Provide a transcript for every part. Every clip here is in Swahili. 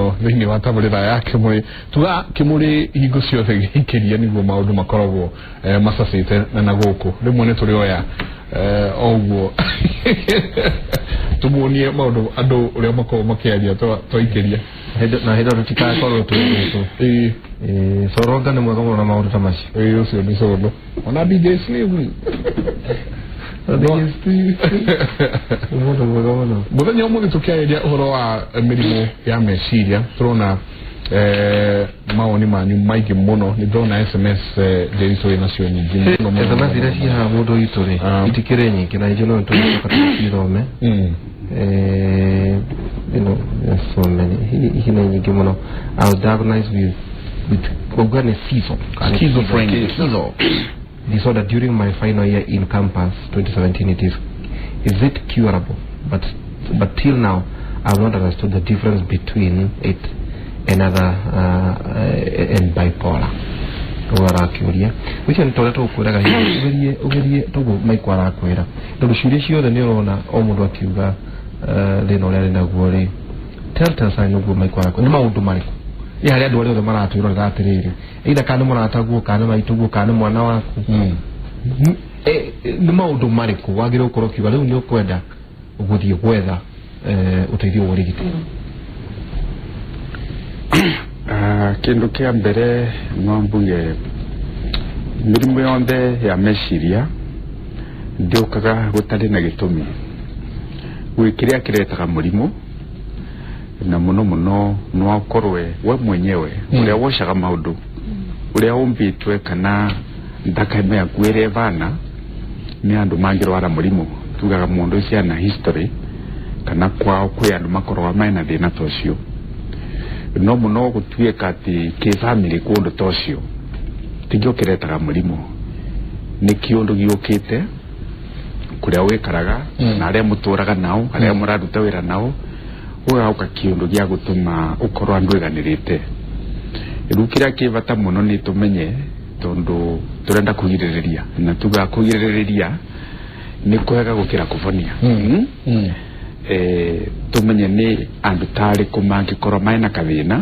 muno thini wa tabarira ya Kimuri tuga Kimuri hingo ciothe gikiria niguo maundu makoragwo masasite na guku rimwe ni turi oya oguo tumuonie maundu andu uria makorwo makiaria twaikeria na hindo tutikakorwo tu soronga ni mwega muno na maundu ta macio ucio ni condo ona DJ Slim muthenya umwe tukiaria uhoro wa mirimu ya meciria turona maoni manyu maigi muno ni ndona SMS ndiriso inacio nyingi muno SMS ira cia mundu ituri itikire nyingi na ijo no tucoka tukirome you know so many hina nyingi muno I'll diagnose with organic schizophrenia disorder during my final year in campus 2017. Is it curable? But till now I've not understood the difference between it and and bipolar. Warakiuria wicio nitoreto ukwiraga ugerie togo maikwara kwira ndu ciuria ciothe ni urona o mundu akiuga thina uria ari naguo ri tell sign uguo maikwara kwira ni maundu mariku ni hari andu othe maratwirora atiriri ida kana murataguo kana maituguo kana mwana waku ni maundu mariku wagire ukorwo kiuga riu ni ukwenda uguthie gwetha uteithio wa rigiti kindu kia mbere no mbuge mirimu yonde ya meciria ndiukaga gutari na gitumi wikiria kiretaga murimu na muno no akorwe we mwenyewe uria woshaga maundu uria umbitwe kana ndakaime yakwire bana ni andu mangirwara murimu tugaga mundu cia na history kana kwao kwi andu makorwa maina thina tocio no muno gutuika ati ke family kundu tocio tigyo kiretaga murimu ni kiundu giukite kuria wikaraga na aria muturaga nao aria muraruta wira nao ugauka kiundu gia gutuma ukorwa andu iganirite irukira kivata muno ni tumenye tondu turenda kugiririria na tuga kugiririria ni kwega gukira kuvonia tumenye ni andu tari kumangi korwa maina kathina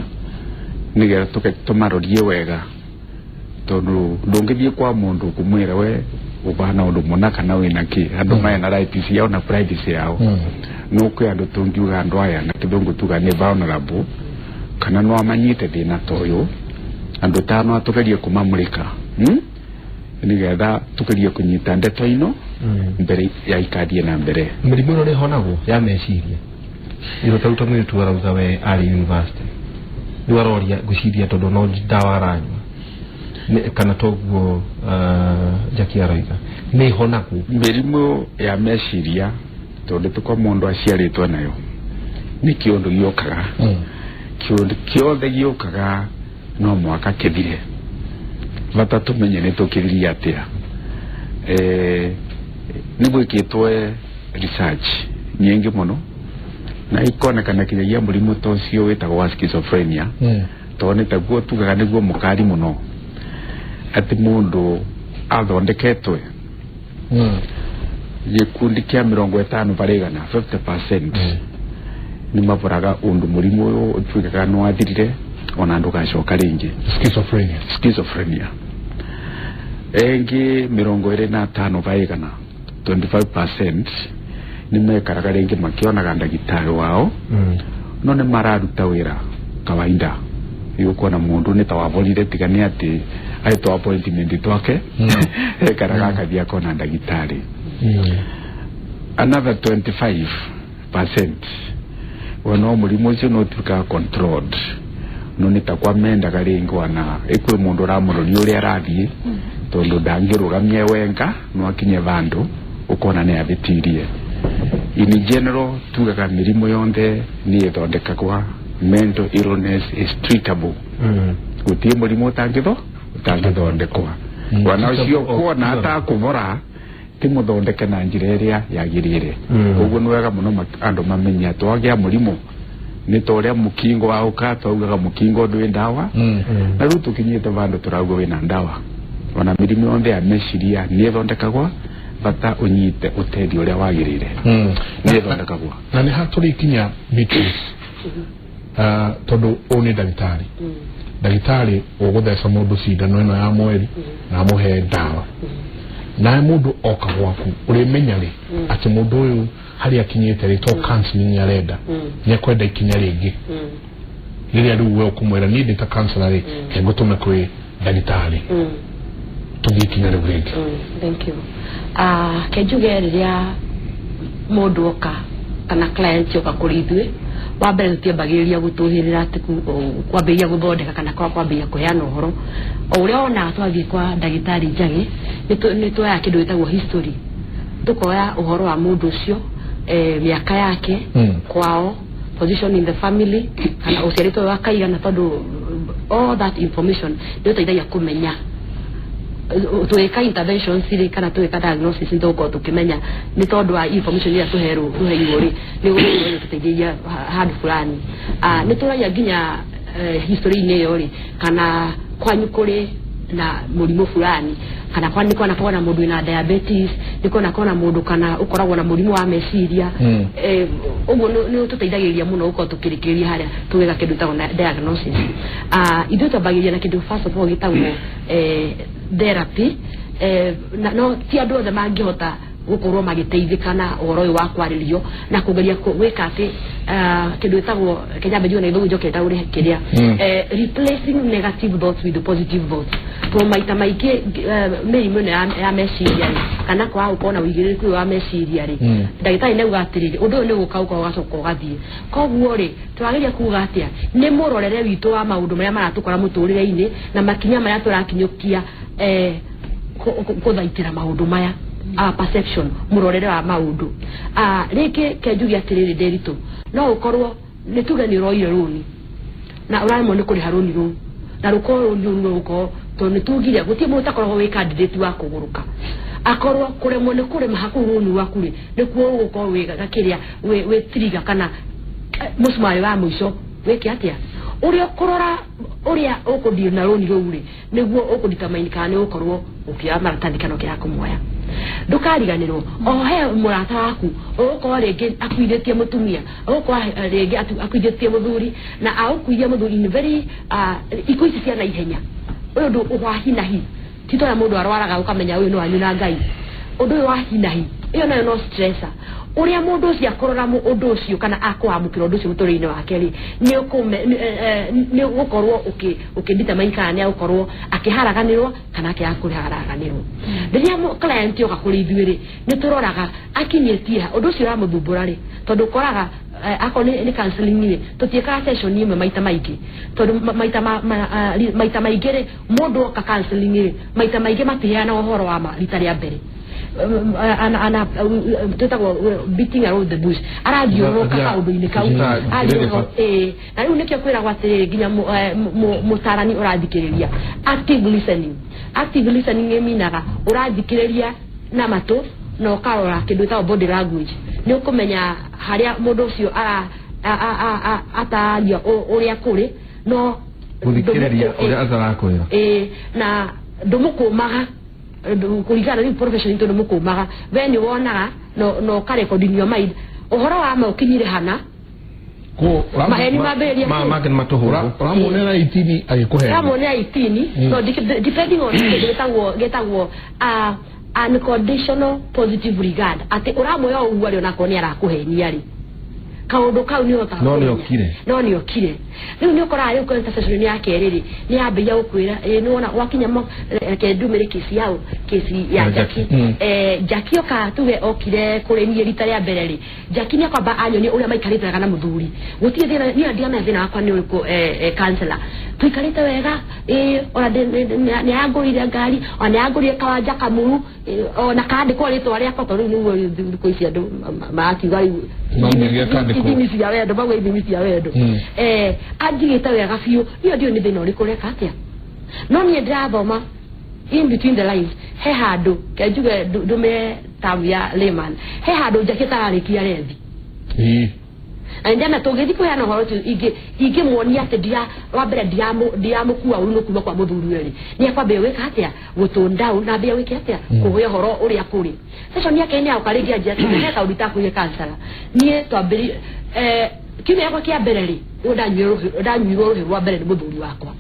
nigera tumarorie wega tondu ndungithie kwa mundu kumwira we ubana undu muna kana wina ki andu maina rights yao na privacy yao no kwi andu tungiuga andu aya na kidongo tuga ni vulnerable kana no amanyite thina toyo andu tano atugerie kumamulika nigetha tugerie kunyita ndeto ino mbere ya ikadie na mbere mirimu no honago ya meciria iro tauta mwe tuarauga we ari university duaroria guciria tondu no dawa ranyu kana toguo jaki araiga ni honago mirimu ya meciria tondu tukwa mundu aciaritwo nayo ni kiundu giokaga kiundu kiothe giokaga no mwaka kithire bata tumenye ni tukiriria atia ni gwikitwe research nyingi muno na ikonekana kinyagia murimu tocio witagwo schizophrenia tonete guo tugaga niguo mukari muno ati mundu athondeketwe gikundi kia 50 barigana 50% ni maburaga undu murimu uyu utwikaga no athirire ona ndu gacoka ringi schizophrenia engi 25 barigana 25% ni mekaraga ringi makionaga ndagitari wao no ni mararuta wira kawaida yuko na mundu ni tawavolire tigani ati aito appointment twake karaga kathia kona ndagitari another 25% wono murimu ucio no tuka controlled no nitakwa menda garingwa na ikwe mundu ramurori uri arathie tondu ndangirugamie wenga no akinye vandu ukona ne abitirie in general tugaga mirimu yonde ni ithondekagwa mental illness is treatable gutie murimu utangithondekwa wana ucio kuona atakuvora timuthondeke na njira iria yagirire uguo ni wega muno andu mamenya twagia murimu ni toria mukingo wa ukato ugaga mukingo ndwi ndawa na riu tukinyite vandu turauga wina ndawa wana mirimu yonde ya meciria ni ithondekagwa bata unyite uteithio uria wagirire ni ithondekagwa na ni haturi kinya Beatrice todo one dagitari dagitari ogothesa mundu cindano ino ya mweri na muhe ndawa na mundu oka gwaku urimenya ri ati mundu uyu hari akinyete ri to counseling ya reda ni kwenda ikinya ringi riri ari we okumwera ni ndita counselor ri kegutume kwi dagitari tugikinya ringi. Thank you. Kejuge riria mundu oka kana client yoka kuritwe wambere tutiambagiriria gutuhirira atiku kwambiria guthondeka kana kwambiria kuheana uhoro uria ona twathie kwa dagitari njage ni twoya kindu gitagwo history tukoya uhoro wa mundu ucio miaka yake kwao position in the family kana uciarito wakaiga na tondu all that information ndio tutaithagia kumenya tuweka intervention siri kana tuweka diagnosis ndoko tukimenya ni tondu wa information ya tuheru tuheyuri ni uwe tutegeia hard fulani ni turaya ginya history ne yori kana kwanyu kuri na murimu fulani kana kwani kwa nakona mundu na diabetes niko nakona mundu kana ukoragwo na murimu wa meciria ugo ni tuteithagiria muno uko tukirikiria haria tuweka kindu tago na diagnosis ithu tabagiria na kindu first of all gitagwo therapy no ti andu othe mangihota gukorwo magiteithikana uhoro uyu wa kwaririo na kugeria gwika ati kindu gitagwo kenyambe jona ithu njoketa uri kiria replacing negative thoughts with positive thoughts to maita maiki mirimu ya meciria kana kwa ukona wigiriku wa meciria ri ndagitari ne ugatirire undu ne gukauka ugacoka ugathie koguo ri twageria kuga atia ni murorere witu wa maundu maria maratukora muturire-ini na makinya maria turakinyukia kuthaitira maundu maya perception murorere wa maundu riki kenjugi atiriri derito no ukorwo ni tuge ni roire runi na uramo ni kuri haruni ru na ruko ruko to ni tugire gutie mutakorwo we candidate wa kuguruka akorwo kuremwo ni kuri mahaku runi wakuri ni kuo gukorwo we gakiria we trigger kana musumari wa mwisho weki atia uria kurora uria ukudir na runi ruri niguo ukuditamaini kana ukorwo ukia maratandikano kia kumoya ndukariganirwo ohe murata waku uko rege akuidetie mutumia uko rege akuidetie muthuri na aukuiye muthuri in very ikuisi cia na ihenya uyu ndu uhahina hi tito ya mundu arwaraga ukamenya uyu no anyuna ngai undu wa hinahi iyo nayo no stressa uria mundu cia korora mu undu ucio kana akwamukira undu ucio muturire wake ri ni gukorwo ukindita mainka ne ukorwo akiharaganirwo kana akiakuriaraganirwo riria mu client yoka kuri ithuiri ni turoraga akinyetie undu ucio ramuthumbura ri tondu koraga ako ni counseling ni tutieka session ni maita maigi tondu maita maigi ri mundu ka counseling ni maita maigi matiana uhoro wa ma ritaria mbere ana tutagwo beating around the bush aradio kaka ubuini kau adio na riu nikio kwira gwate ginya mutarani urathikiriria active listening eminaga urathikiriria na mato no karora kindu ta body language ni ukumenya haria mundu ucio atalia uria kuri no kuthikiriria uria azarakwira na ndumukumaga kuligana ni profession into mukumaga when you wonaga no ka recording your mind uhoro wa ma ukinyire hana ko maheni maberia magen matohura ramonera 18 agikuhe ramonera 18 so depending on getagwo unconditional positive regard ati uramoya uwa ri onako ni arakuhenia ri kaundu kau ni ota no ni okire riu ni ukora ari ukwenta session yake eriri ni ambia ukwira ni wona wakinya mo ke ndumire kesi ya Jackie Jackie oka tuwe okire kuri ni rita ria mbere ri Jackie ni akaba anyo ni uria maikarite kana muthuri gutie thina ni andia na thina akwa ni uriku counselor tuikarite wega ora ni agurire ngari ona agurire kawanja kamuru ona kandi kwa ritwa ria koto riu ni uko isi andu maakiga idimisi ya wedo bawe idimisi ya wedo ajigita wega fiu iyo ndio ni thina uriku reka atia no ni ndathoma in between the lines he hadu kejuge dume tavia layman he hadu jakitara kia rethi andana togethi ko yana horo ige muonia ate dia wabere diamo kuwa uno kuma kwa muthuri eri ni akwabe weka atia gutunda na bia weke atia kuhoya horo uri akuri sasa ni akenya ukarigia jeti ne ka udita kuye kansala nie twambiri kimi yako kia bereri udanyiro rwa mbere ni muthuri wakwa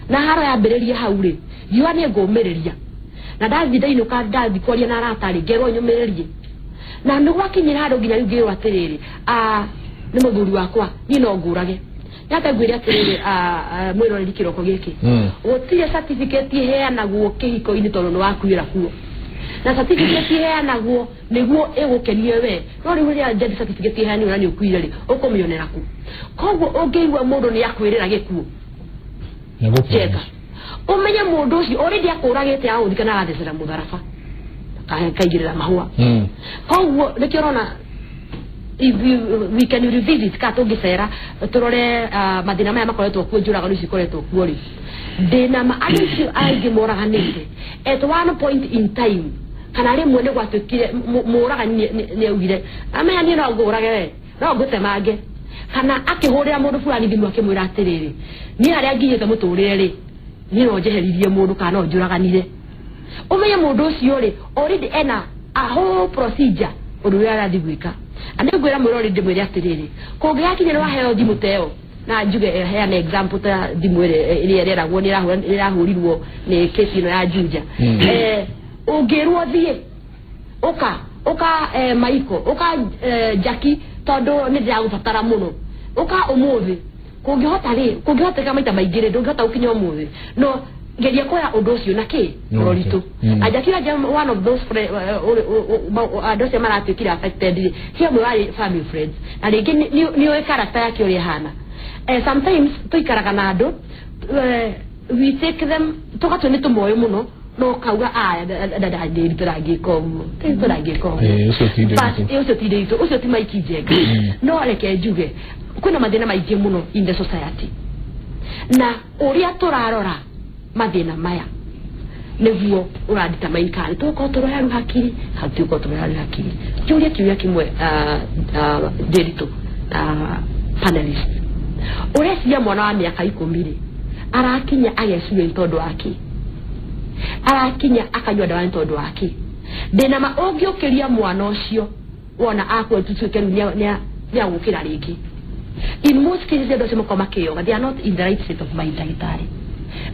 na hara ya mbereria haure yua ni ngomereria na ndathi ndainuka ndathi kwaria na aratari ngero nyumererie na ndu gwakinyira handu nginya riu ngirwa atiriri ni muthuri wakwa ni no ngurage yakagwira atiriri mwiroreri kiroko giki gutire certificate heanaguo kihiko-ini tondu ni wakuira kuo na certificate heanaguo niguo igukenie we no riu ria death certificate heani urani ukuire ri ukumionera ku koguo ungeigwa mundu ni akwirira gikuo cheka umenye mundu ucio already akuragite ahuthikana arathecera mutharaba kaigirira mahua koguo nikirona if we can revisit ka tungicera turore mathina maya makoretwo kuo njuraga no cikoretwo kuo ri ndina ma acio aingi moraganite at one point in time kana rimwe ni gwatwikire muraga ni augire amenya ni no ngurage we no ngutemange kana akihurira mundu fulani thimu akimwira atiriri ni aria nginyite muturire ri ni no njeheririe mundu kana no njuraganire umenye mundu ucio ri already ena a whole procedure undu ria arathigwika anegwira mwirori ndimwire atiriri kungiakinyira waheo thimu teo na njuge heana example ta thimu iri reragwo ni irahurirwo ni kesi ino ya Juja ungirwo thie uka maiko uka Jackie tondu ni ndiragubatara muno uka umuthi kungihoteka maita maingire ndungihota ukinya umuthi no geria koya undu ucio na ki roritu ajakira one of those those maratwikira affected here we are family friends na ringi ni oe character yake uri hana sometimes tuikaraga na andu we take them tukatwe ni tumoyo muno no kauga aya dada ndiri turagikomo ucio tideitu ucio ti maiki njega no reke njuge kwina mathina maingĩ muno in the society na uria turarora mathina maya niguo uradita mainkari tuko turayaru hakiri hatuko turayaru hakiri julia kiuya kimwe derito panelist urecia mwana wa miaka 10 arakinya agecuire ntondo wake arakinya akanywa dawa ntondo wake ndina ma ungiokiria mwana ucio wona akwa tutuke ni agukira ringi in most cases they don't come akio they are not in the right state of mind ndagitari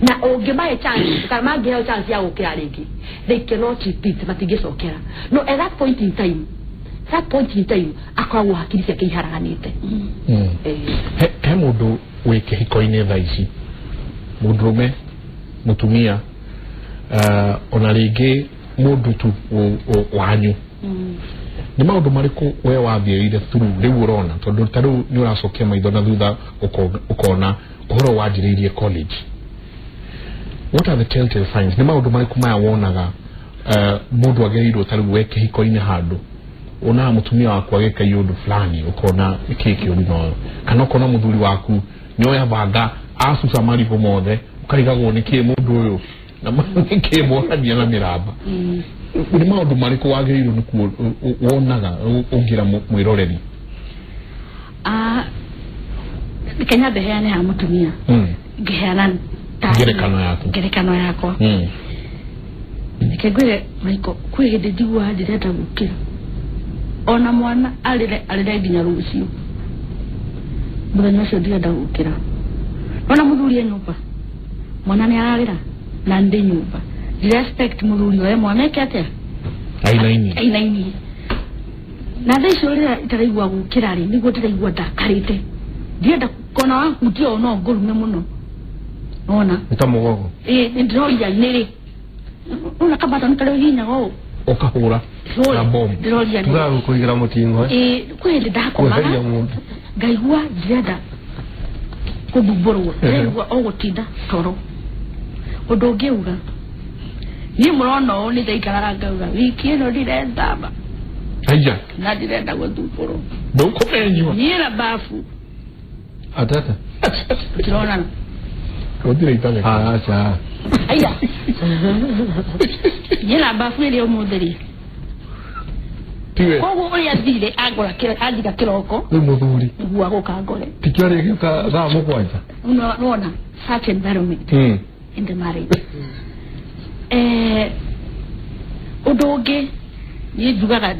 na ungibaye chance kama ngeo chance ya gukira ringi they cannot repeat matigicokera no at that point in time akwa hakiri ciake iharaganite he mundu wike hiko-ini tha ici mundurume mutumia ona ringi mundu tu wanyu ni maundu mariku we wathieire through riu urona tondu taru ni uracokia maitho na thutha ukona uhoro wanjiriirie college. What are the telltale signs? Ni maundu mariku maya wonaga mundu agerirwo taru weke hiko-ini handu ona mutumia waku ageka yundu fulani ukona ikiki uri no kana ukona muthuri waku nyoya banga asusa marigo mothe ukarigagwo ni kie mundu uyu na manike morania na miraba ni maundu mariku wagerirwo ni wonaga ungira mwiroreri Kenya beheane ha mutumia geheana gerekano yako nikegwire maiko kwi hindi ndigwa ndirenda gukira ona mwana alire nginya rucio muthenya ucio ndirenda gukira ona muthuri nyumba mwana ni ararira na ndi nyumba respect muthuri we mwana kete ainaini na thaicio rira itaraigwa gukira ri niguo ndiraigwa ndakarite ndirenda kona wangu tio no ngurume muno ona itamugogo ndiroya niri una kabata nikale hinya go okahura na bomb tugaru kuigira mutingo kweli ndakoma ngaigua ndirenda kububurwo ndirenda ogutinda toro undu ngiuga ni murono ni ndaikaraga ngauga wiki ino ndirenda ba aya na ndirenda guthuburo ndukumenywa nira bafu atata turona kodire itale acha aya nira bafu ile omudiri kogo uri athire agora kira athika kiroko ni muthuri gwa gukangore tikiari gika thaa mugwanja unaona such environment in the marriage udonge ni jugaga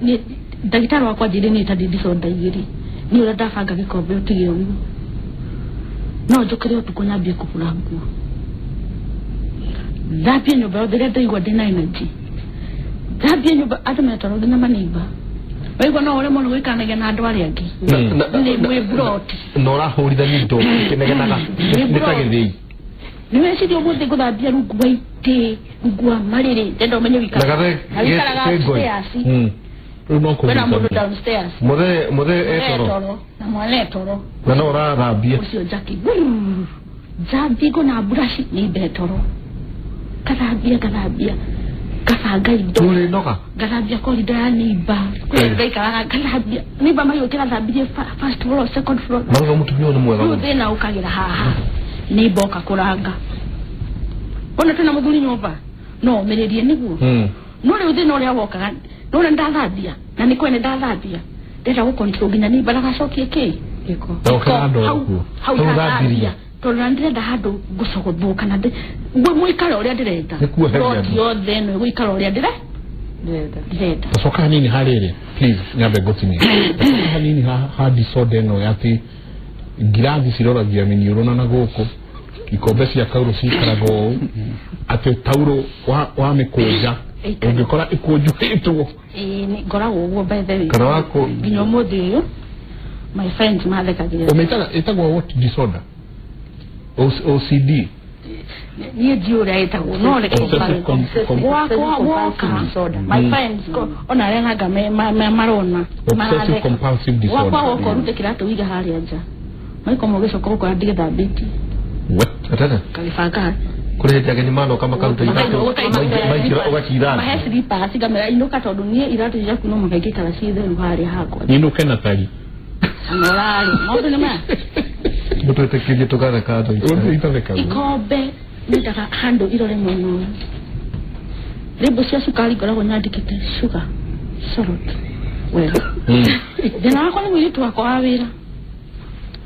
ni ndagitari wakwa njire ni tadi disonda igiri ni ura ndabanga gikombe utige uguo no njukire utuko nyambie kupura nguo thambie nyumba yothe ria ndaigua ndina energy thambie nyumba andu metoro nginya maneiba waigua no ure muno gwikanagia na andu aria angi ni mwe brot no rahurithania indo kinegenaga nitagithii ni weciria umuthi guthambia rungu waite rungu wa mariri ndenda umenye wikaraga upstairs wena mundu downstairs muthe etoro na mwana etoro na no rathambia ucio jaki jambigo na brush ni betoro kathambia kabanga indo tuli noka gathambia corridor ya neighbor kwenda gathambia neighbor mayo kila thambia first floor second floor manga mutumio ni mwega thina ukagira haha neighbor kakuranga ona tena muthuri nyumba no mererie niguo no le thina uria wokaga no ndathambia na ni kwene ndathambia ndenda go control ginya neighbor agacokie ki giko hau thambia tona ndirenda handu gucogothuka na ngwe muikara uria ndirenda roti yothe no guikara uria ndirenda soka nini harire please nyabe gotini soka nini ha disorder no yati ngirathi ciroragia miniurona na guku ikombe cia kauro cikarago ati tauro wa mikuja ungikora ikunjuhitwo ni ngoragwo uguo by the way kana wako nginya muthi uyu my friends mathekagira umetaga itagwo what disorder OCD ni jiura itagwo no le disorder my friends go ona renga marona obsessive compulsive disorder wako rute kirato wiga hari anja maiko mogesho ko kwa ndige thabiti what atana kalifaka kule jageni mano kama kaunta itatu maikira ogakira mahesri pa sigamera inuka tondu nie iratu yaku no makaike kala cithe ruhari hako inuke na tari anorali maundu nima mutu tekije tokana kato ikombe nitaka hando irore muno lebo cia sukari ngoragwo nyandikite sugar salt well thina wakwa ni mwiritu wakwa wa wira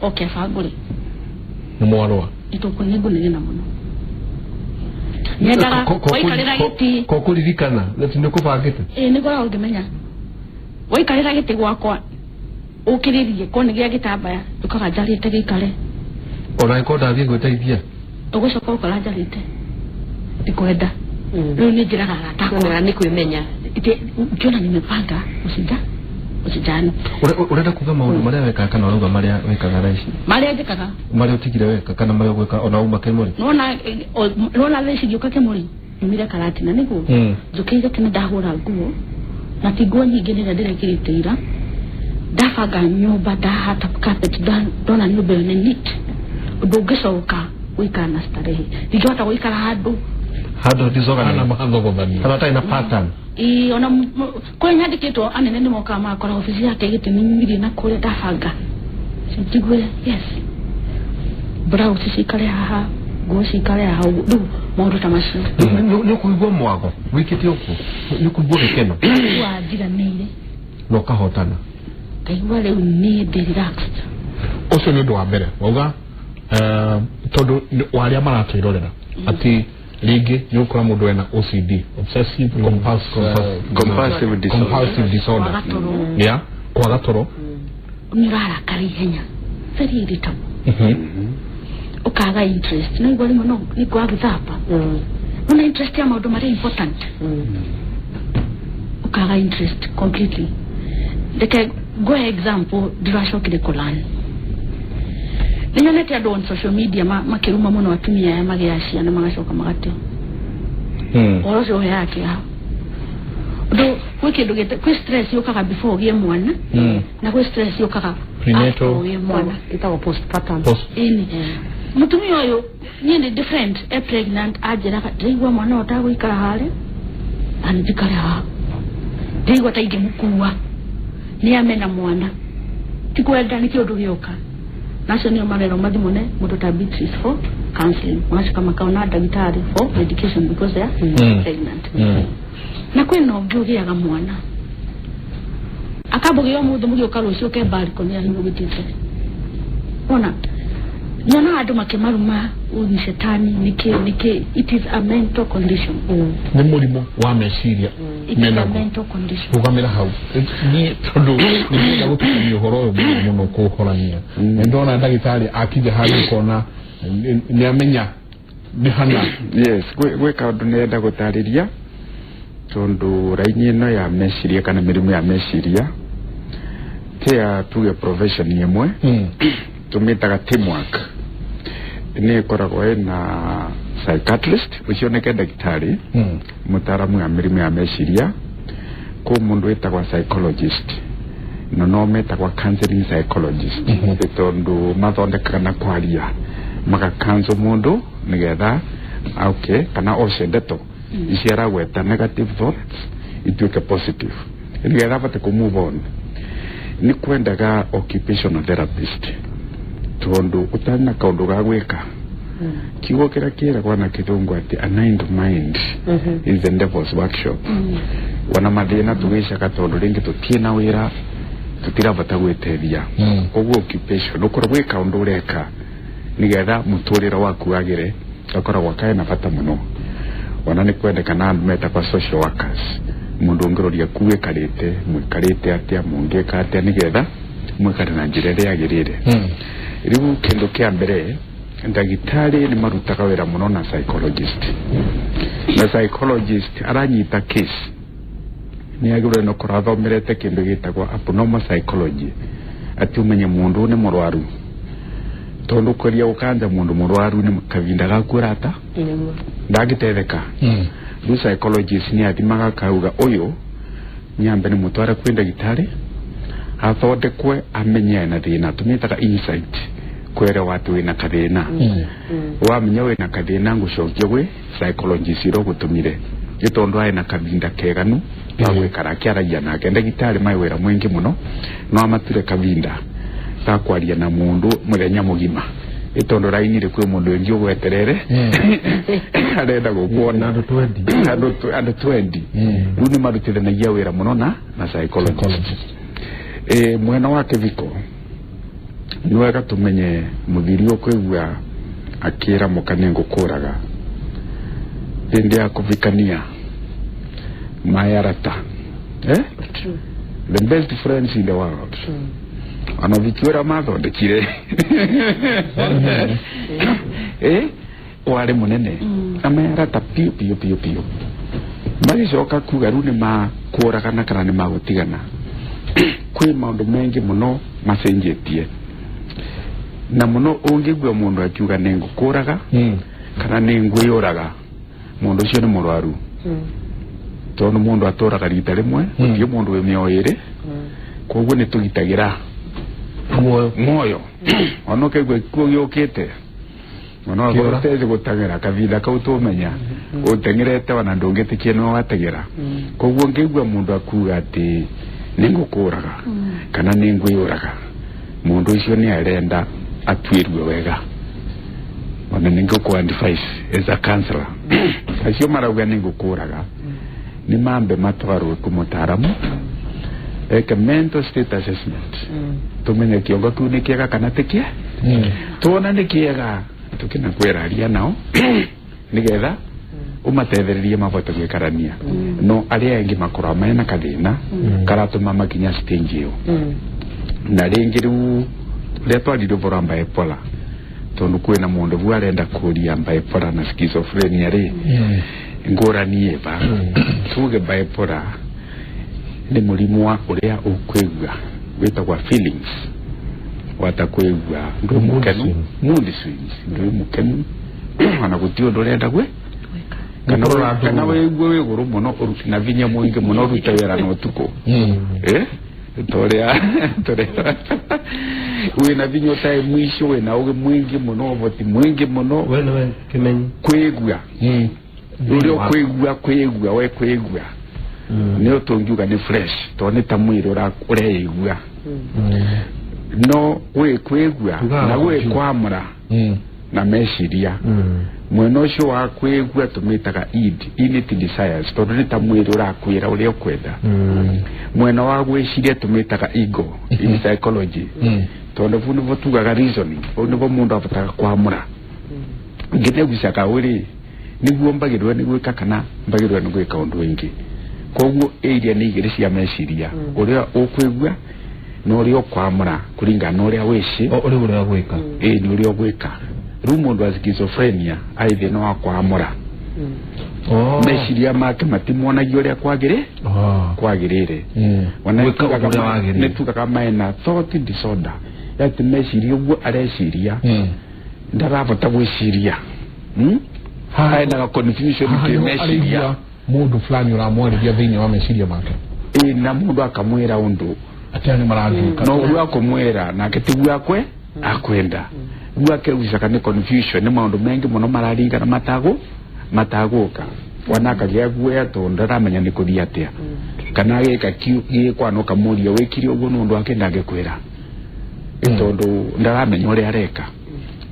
okay fagure ni mwarwa itoko nigo nigena muno nyendaga waikarira giti kokuririkana natinde kubagite ni ngoragwo ngimenya waikarira giti gwakwa ukiririe kone gia gitambaya tukaga njarite gikare ona ikoda thie gwetaithia ugucoka ukora njarite ndikwenda riu ni njiraga gatako ni kwimenya kiona nimepanga usijani urenda kuga maundu maria weka kana urauga maria wekaga raici maria njikaga maria utigire weka kana maria gweka ona uma Kimuri nona raici gioka Kimuri nimire karati na niguo njukire kene ndahura nguo na tiguo nyingi nira ndirekirite ira ndabanga nyumba ndahata carpet ndona nyumba ni neat ndungicoka wikara na starehe ndingihota gwikara handu disorder na mahango gobani kana ta ina pattern ona kwe nyandikitwo anene ni moka makora ofisi yake gitiminyiri na kure ndabanga sindigwe yes brau cikare haha nguo cikare haha ndu maundu ta macio ni kuigua mwago wikite uko ni kuigua gikeno wa njiranire no kahotana kaigua riu ni relaxed ucio ni undu wa mbere wauga tondu waria maratwirorera ati ringi ni ukora mundu ena OCD obsessive compulsive disorder ya kwaga toro ni rarakara ihenya very irritable ukaga interest no igori muno ni kwa githapa una interest ya maundu mari important ukaga interest completely like go example dirashokire kolani ninyonete andu on social media makiruma muno atumia ya magia ciana magacoka magate orojo yake ha ndo wikindu gete kwi stress yokaga before gie mwana na kwi stress yokaga prenatal mwana itago postpartum ini mutumia uyu ni different pregnant ajira ndaigwa mwana otago ikara hale anjikara ha ndaigwa taige mukua ni amena mwana tikwenda ni kiodu gioka nacio ni marero mathimune mundu ta Beatrice for counseling mwacha kama kaona daktari for medication because they are pregnant na kwena ngiugiaga mwana akabugio mundu mugio karucio ke balcony ya hingo bitite ona nyana adu makemaruma ni shetani nike it is a mental condition ni mulimo wa meciria mena mental condition ukamira hau ni tondo ni ga gutumio horo muno ko horania ndona ndagitari akija hari kona ni amenya ni hana yes gwe kaundu nenda gutariria tondo rainyi no ya meciria kana mirimu ya meciria tia tuge profession yemwe tumitaga teamwork ni koragwo na psychiatrist ucioneke ndagitari mutaramu ya mirimu ya meciria ko mundu etagwa psychologist no metagwa counseling psychologist tondo mathondekaga na kwaria maka counsel mundu nigetha okay kana oshendeto isiara gweta negative thoughts ituike positive nigetha bate ku move on ni kwendaga occupational therapist tondo utana kaundu ga gwika kigo kira kwa na kithungu ati a mind is the devil's workshop wana mathina tugisha katondo ringi tutina wira tutira bata gwetethia koguo occupation ukora gwika undu ureka nigetha muturira waku agire akora gwakae na bata muno wana ni kwendekana meta kwa social workers mundu ngiroria kuwe karite mwikarite atia mungeka atia nigetha mwikare na njira ria agirire riu kendo kia mbere ndagitari ni marutaga wira muno na psychologist aranyita case ni agire no korathomerete kindu gitagwa abnormal psychology ati umenye mundu ni murwaru tondu kuria ukanja mundu murwaru ni kavinda gakurata ndagitetheka du psychologist ni athimaga kauga uyu nyambe ni mutwara kwenda gitari athondekwe amenye na thina tumitaga insight kwere watu wina kathina wamenya wina kathina ngucokia gwe psychologist ro gutumire gitondu ai na kavinda keganu bagwe karakiaragia nake ndagitari mai wira mwingi muno no amatire kavinda ta kwaria na mundu muthenya mugima itondo rainire kwe mundu wengi ugweterere arenda gukuona andu 20 runi marutire na gia wira muno na psychologist mwena wake viko niwega tumenye muthiri okwigua akira mukane ngukuraga ndi akuvikania mayarata the best friends in the world ana vikiwera mathondekire wale munene amayarata pio magicoka kuga runi makuragana kana ni magutigana kwi maundu mengi muno macenjetie na muno ungigwa mundu akiuga nengukuraga kana nenguyuraga mundu cio ni murwaru tono mundu atoraga rita rimwe ndio mundu we mioire koguo ni tugitagira moyo onoke gwe kuyokete ono goteze gutagira kavinda kautumenya utengerete wana ndungetikie no wategera koguo ngigwa mundu akuga ati ningukuraga kana ninguyuraga mundu ucio ni arenda atwirwe wega wana ninguku advice as a counselor acio marauga ningukuraga ni mambe matwaru kumutaramu eke mental state assessment tumenye kiongo tu ni kiega kana tikia tuona ni kiega tukina kweraria nao nigetha umatethererie mabote gwikarania no aria engi makora mena kathina karatuma makinya stage iyo na ringi riu leto alido boramba epola tondu kwina mundu bwa arenda kuria bipolar na schizophrenia ri ngorani eba tuge bipolar ni murimu wa uria ukwigwa witagwa feelings watakwigwa ndu mukenu mood swings ndu mukenu ana gutio ndorenda gwe kana wewe guru muno urukina vinya mwingi muno rutawera no tuko torea wina vinyo tai mwisho wina uge mwingi muno boti mwingi muno wewe kimenyi kwigwa uri kwigwa we kwigwa niyo tongiuga ni fresh to ni tamwiro ra kureigwa no we kwigwa na we kwamura na meciria mwena ucio wa kwigwa tumitaga innate desires to ni tamwiro ra kwira uri okwenda mwena wa gwiciria tumitaga ego in psychology tondu vuno votugaga reasoning ono vo mundu abataka kwamura ngine gushaka uri niguo mbagirwe ni gwika kana mbagirwe ni gwika undu wingi koguo area ni igiri cia meciria uria ukwigua no uri okwamura kuringana no uria wici uri uria gwika ni uri ogwika ru mundu wa schizophrenia aithe no akwamura meciria make matimonagio uria kwagirire netugaga maena thought disorder yati meciria uguo areciria ndarabota gwiciria haena confusion ke meciria mundu fulani uramwarithia thiini wa meciria make na mundu akamwira undu atani marathuka no gwa kumwira na ketigwa kwe akwenda gwa kerushaka ni confusion ni maundu mengi muno marariga na mataguka wanaka gya gwe to ndaramenya ni kuthia atia kana gika kwano kamuria wikiri uguo nundu akenda gekwira tondu ndaramenya uria areka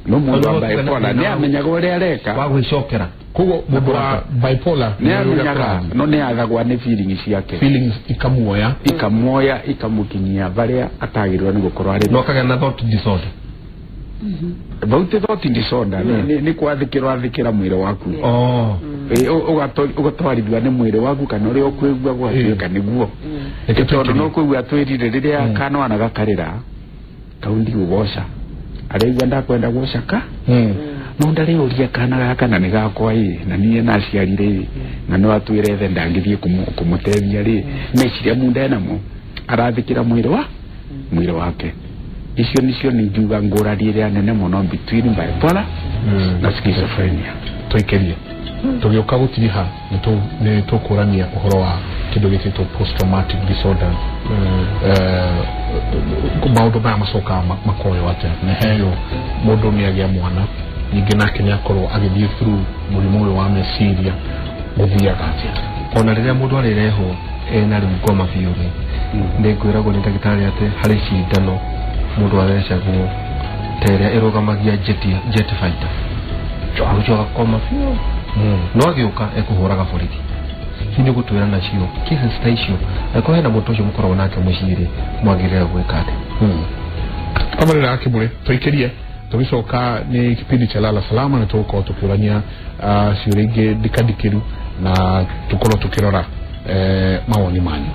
no mundu wa bipolar ni amenyaga uria areka wa gwicokera kogo mundu wa bipolar ni amenyaga no ni agagwa ni feelings ciake feelings ikamuoya ikamukinyia baria atagirwa ni gukorwa ari no kaga na thought disorder about thought disorder ni kwathikira mwire waku ugatwarithwa ni mwire waku kana uri okwigua gwatuika niguo tondu no kwigua twirire riria kana ana gakarira kaundi ugoca areigua ndakwenda gucaka no ndari uria kana gaka na nigakwa na nie naciarire na no atwire the ndangithie kumutethia ri meciria munda namo arathikira mwire wake icio nicio ni njuga ngurari iria nene muno between bipolar na schizophrenia toikerie tugioka gutiriha ni tukurania uhoro wa kindu gitito post traumatic disorder maundu maya macoka makoyo atia na heyo mundu ni agia mwana ningi nake ni akorwo agithie through murimu uyu wa meciria guthiaga atia ona riria mundu arireho na rimko mafiuri ndigwiragwo ni ndagitari ate hari cindano mundu arecagwo teria irugamagia jet fighter arucoka koma fiu no agiuka ekuhuraga borithi hindi gutwira nacio cases ta icio ako hena mundu ucio mukorwo nake muciri mwagirira gwikate kamarira yake bure toikerie tugicoka ni kipindi cha lala salama na tuko tukurania ciuringi dikadikiru na tukorwo tukirora mawoni manyu